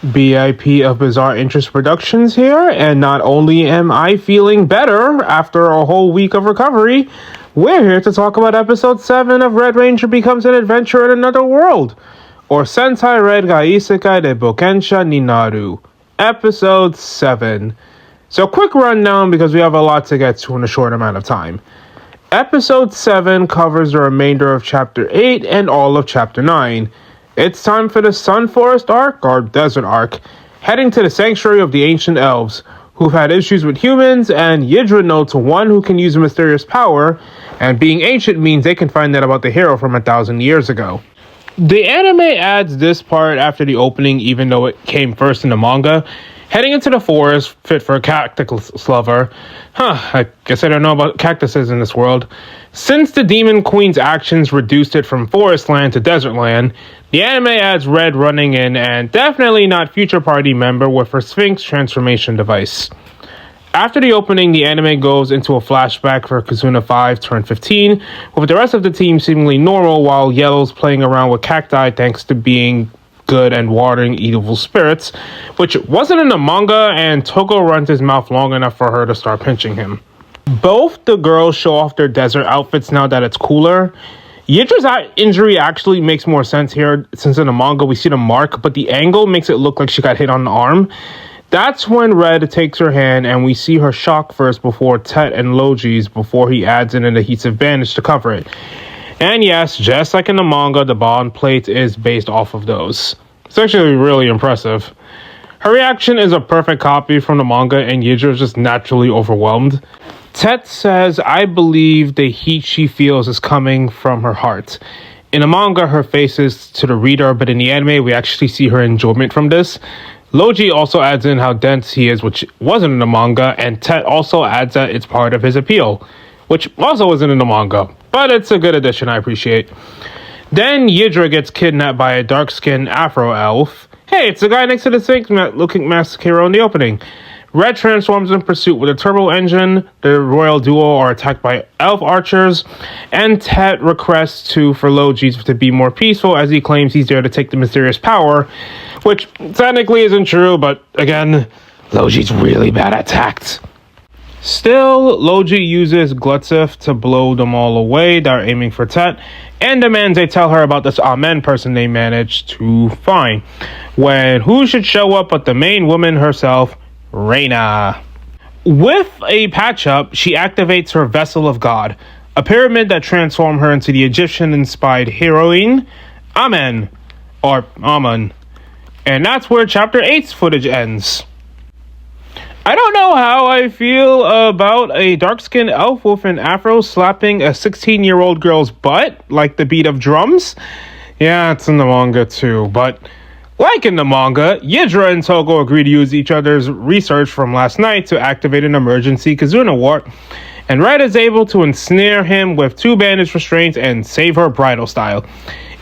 BIP of Bizarre Interest Productions here, and not only am I feeling better after a whole week of recovery, we're here to talk about episode 7 of Red Ranger Becomes an Adventurer in Another World, or Sentai Red ga Isekai de Bokensha ni Naru, episode 7. So quick rundown because we have a lot to get to in a short amount of time. Episode 7 covers the remainder of Chapter 8 and all of Chapter 9. It's time for the Sun Forest arc, or Desert arc, heading to the Sanctuary of the Ancient Elves, who've had issues with humans, and Yidra notes one who can use a mysterious power, and being ancient means they can find out about the hero from 1,000 years ago. The anime adds this part after the opening, even though it came first in the manga. Heading into the forest, fit for a cactus lover. I guess I don't know about cactuses in this world. Since the Demon Queen's actions reduced it from forest land to desert land, the anime adds Red running in and definitely not future party member with her Sphinx transformation device. After the opening, the anime goes into a flashback for Kazuna 5 turn 15, with the rest of the team seemingly normal while Yellow's playing around with cacti thanks to being good and watering evil spirits, which wasn't in the manga, and Togo runs his mouth long enough for her to start pinching him. Both the girls show off their desert outfits now that it's cooler. Yidra's injury actually makes more sense here, since in the manga we see the mark, but the angle makes it look like she got hit on the arm. That's when Red takes her hand and we see her shock first before Tet and Logi's before he adds in an adhesive bandage to cover it. And yes, just like in the manga, the bond plate is based off of those. It's actually really impressive. Her reaction is a perfect copy from the manga, and Yidra is just naturally overwhelmed. Tet says, "I believe the heat she feels is coming from her heart." In the manga, her face is to the reader, but in the anime, we actually see her enjoyment from this. Logi also adds in how dense he is, which wasn't in the manga, and Tet also adds that it's part of his appeal, which also wasn't in the manga. But it's a good addition, I appreciate. Then Yidra gets kidnapped by a dark-skinned Afro elf. Hey, it's the guy next to the Sphinx-looking masked hero in the opening. Red transforms in pursuit with a turbo engine. The royal duo are attacked by elf archers. And Tet requests for Logi to be more peaceful as he claims he's there to take the mysterious power. Which technically isn't true, but again, Logi's really bad at tact. Still, Logi uses Glutzif to blow them all away that are aiming for Tet, and demands they tell her about this Amen person they managed to find. When who should show up but the main woman herself, Reina. With a patch-up, she activates her Vessel of God, a pyramid that transformed her into the Egyptian-inspired heroine, Amen, or Amun. And that's where Chapter 8's footage ends. I don't know how I feel about a dark-skinned elf with an afro slapping a 16-year-old girl's butt like the beat of drums. Yeah, it's in the manga too, but like in the manga, Yidra and Togo agree to use each other's research from last night to activate an emergency Kazuna wart, and Red is able to ensnare him with 2 bandage restraints and save her bridal style.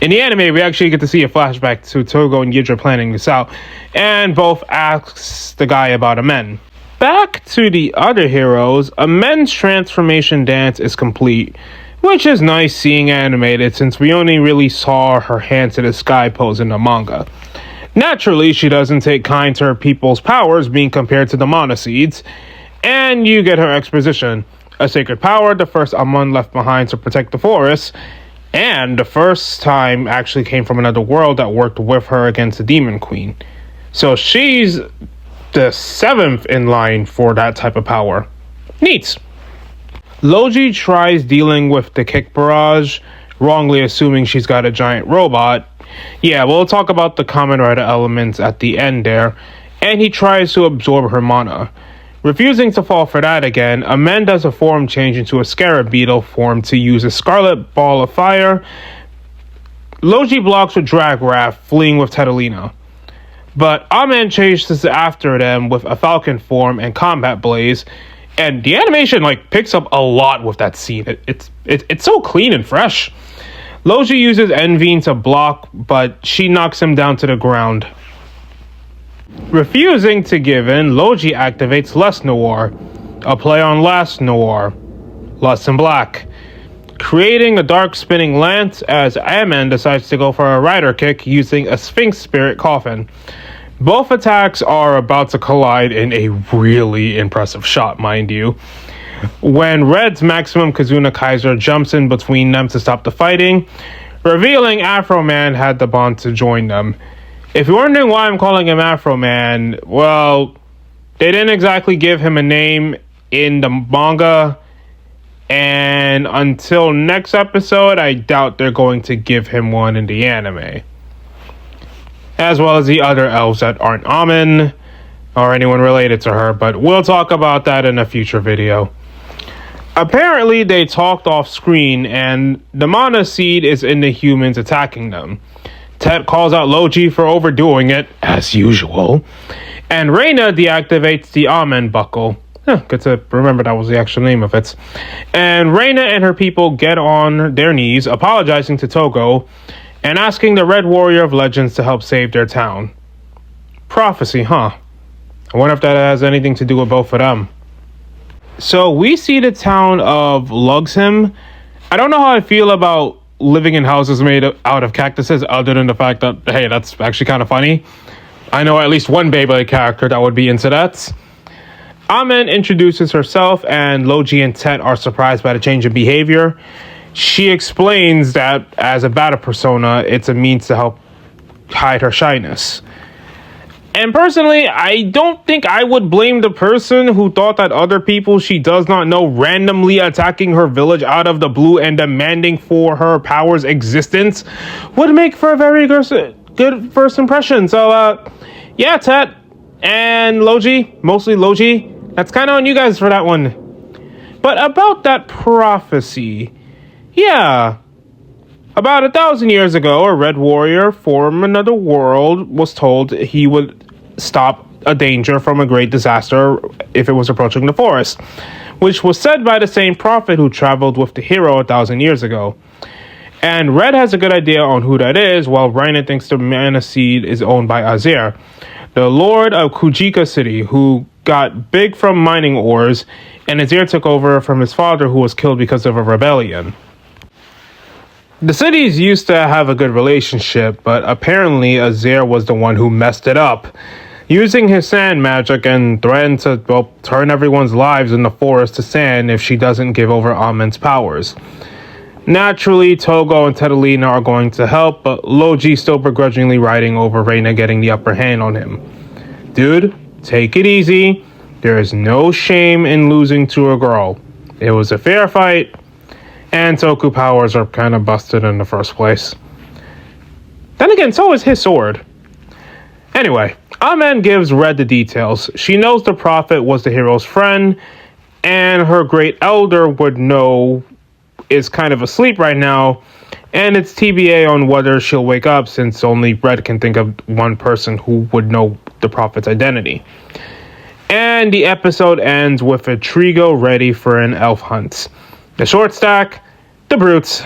In the anime, we actually get to see a flashback to Togo and Yidra planning this out, and both asks the guy about Amen. Back to the other heroes, Amen's transformation dance is complete, which is nice seeing animated since we only really saw her hand to the sky pose in the manga. Naturally, she doesn't take kind to her people's powers being compared to the monoseeds, and you get her exposition. A sacred power, the first Amun left behind to protect the forest, and the first time actually came from another world that worked with her against the Demon Queen. So she's the 7th in line for that type of power. Neat. Logi tries dealing with the kick barrage, wrongly assuming she's got a giant robot. Yeah, we'll talk about the Kamen Rider elements at the end there. And he tries to absorb her mana. Refusing to fall for that again, Amen does a form change into a scarab beetle form to use a scarlet ball of fire. Logi blocks with Drag Raft, fleeing with Tetalina. But Amen chases after them with a falcon form and combat blaze, and the animation picks up a lot with that scene. It's so clean and fresh. Logi uses Envine to block, but she knocks him down to the ground. Refusing to give in, Logi activates Les Noir, a play on Last Noir, Lust in Black, creating a dark spinning lance as Amen decides to go for a rider kick using a Sphinx Spirit Coffin. Both attacks are about to collide in a really impressive shot, mind you. When Red's Maximum Kazuna Kaiser jumps in between them to stop the fighting, revealing Afro Man had the bond to join them. If you're wondering why I'm calling him Afro Man, well, they didn't exactly give him a name in the manga, and until next episode, I doubt they're going to give him one in the anime. As well as the other elves that aren't Amen or anyone related to her, but we'll talk about that in a future video. Apparently, they talked off screen, and the mana seed is in the humans attacking them. Tet calls out Logi for overdoing it, as usual, and Reina deactivates the Amen buckle. Good to remember that was the actual name of it. And Reina and her people get on their knees, apologizing to Togo, and asking the Red Warrior of Legends to help save their town. Prophecy, huh? I wonder if that has anything to do with both of them. So we see the town of Luxem. I don't know how I feel about living in houses made out of cactuses, other than the fact that, hey, that's actually kind of funny. I know at least one Beyblade character that would be into that. Amen introduces herself, and Logi and Tet are surprised by the change in behavior. She explains that as a battle persona, it's a means to help hide her shyness. And personally, I don't think I would blame the person who thought that other people she does not know randomly attacking her village out of the blue and demanding for her power's existence would make for a very good first impression. So, yeah, Tet and Logi, mostly Logi, that's kind of on you guys for that one. But about that prophecy, yeah. About 1,000 years ago, a Red Warrior from another world was told he would stop a danger from a great disaster if it was approaching the forest, which was said by the same prophet who traveled with the hero 1,000 years ago. And Red has a good idea on who that is, while Reina thinks the mana seed is owned by Azir, the lord of Kujika City, who got big from mining ores, and Azir took over from his father, who was killed because of a rebellion. The cities used to have a good relationship, but apparently Azir was the one who messed it up, using his sand magic and threatened to, well, turn everyone's lives in the forest to sand if she doesn't give over Amen's powers. Naturally, Togo and Tetalina are going to help, but Logi's still begrudgingly riding over Reina getting the upper hand on him. Dude, take it easy. There is no shame in losing to a girl. It was a fair fight, and Toku powers are kind of busted in the first place. Then again, so is his sword. Anyway, Amen gives Red the details. She knows the prophet was the hero's friend, and her great elder would know is kind of asleep right now, and it's TBA on whether she'll wake up, since only Red can think of one person who would know the prophet's identity. And the episode ends with a Trigo ready for an elf hunt. The short stack, the brutes,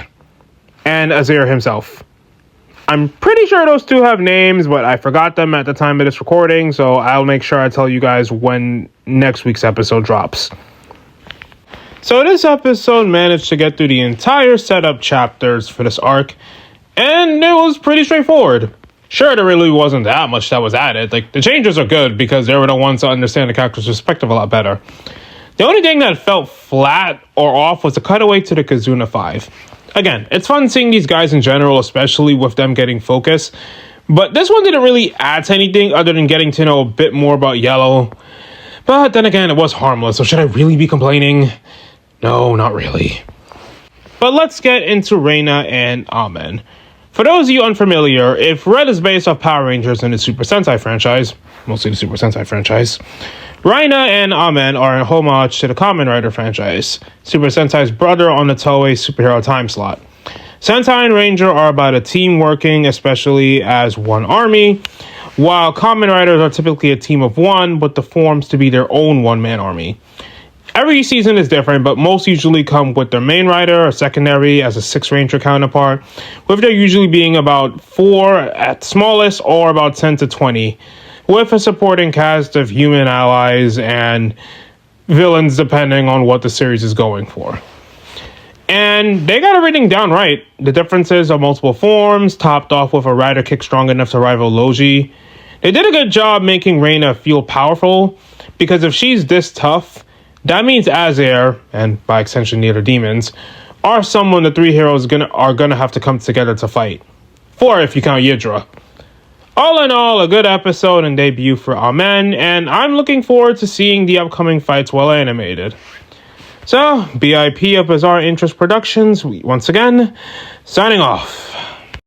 and Azir himself. I'm pretty sure those two have names, but I forgot them at the time of this recording, so I'll make sure I tell you guys when next week's episode drops. So this episode managed to get through the entire setup chapters for this arc, and it was pretty straightforward. Sure, there really wasn't that much that was added. Like, the changes are good because they were the ones to understand the character's perspective a lot better. The only thing that felt flat or off was the cutaway to the Kazuna 5. Again, it's fun seeing these guys in general, especially with them getting focus, but this one didn't really add to anything other than getting to know a bit more about Yellow. But then again, it was harmless, so should I really be complaining? No, not really. But let's get into Reina and Amen. For those of you unfamiliar, if Red is based off Power Rangers in the Super Sentai franchise, mostly the Super Sentai franchise, Reina and Amen are a homage to the Kamen Rider franchise, Super Sentai's brother on the Toei superhero time slot. Sentai and Ranger are about a team working, especially as one army, while Kamen Riders are typically a team of one, but the forms to be their own one-man army. Every season is different, but most usually come with their main rider or secondary as a 6 Ranger counterpart, with there usually being about 4 at smallest or about 10 to 20, with a supporting cast of human allies and villains depending on what the series is going for. And they got everything down right. The differences are multiple forms, topped off with a rider kick strong enough to rival Logi. They did a good job making Reina feel powerful, because if she's this tough, that means Azair, and by extension the other demons, are someone the three heroes are gonna have to come together to fight. Four if you count Yidra. All in all, a good episode and debut for Amen, and I'm looking forward to seeing the upcoming fights well animated. So, BIP of Bizarre Interest Productions, once again, signing off.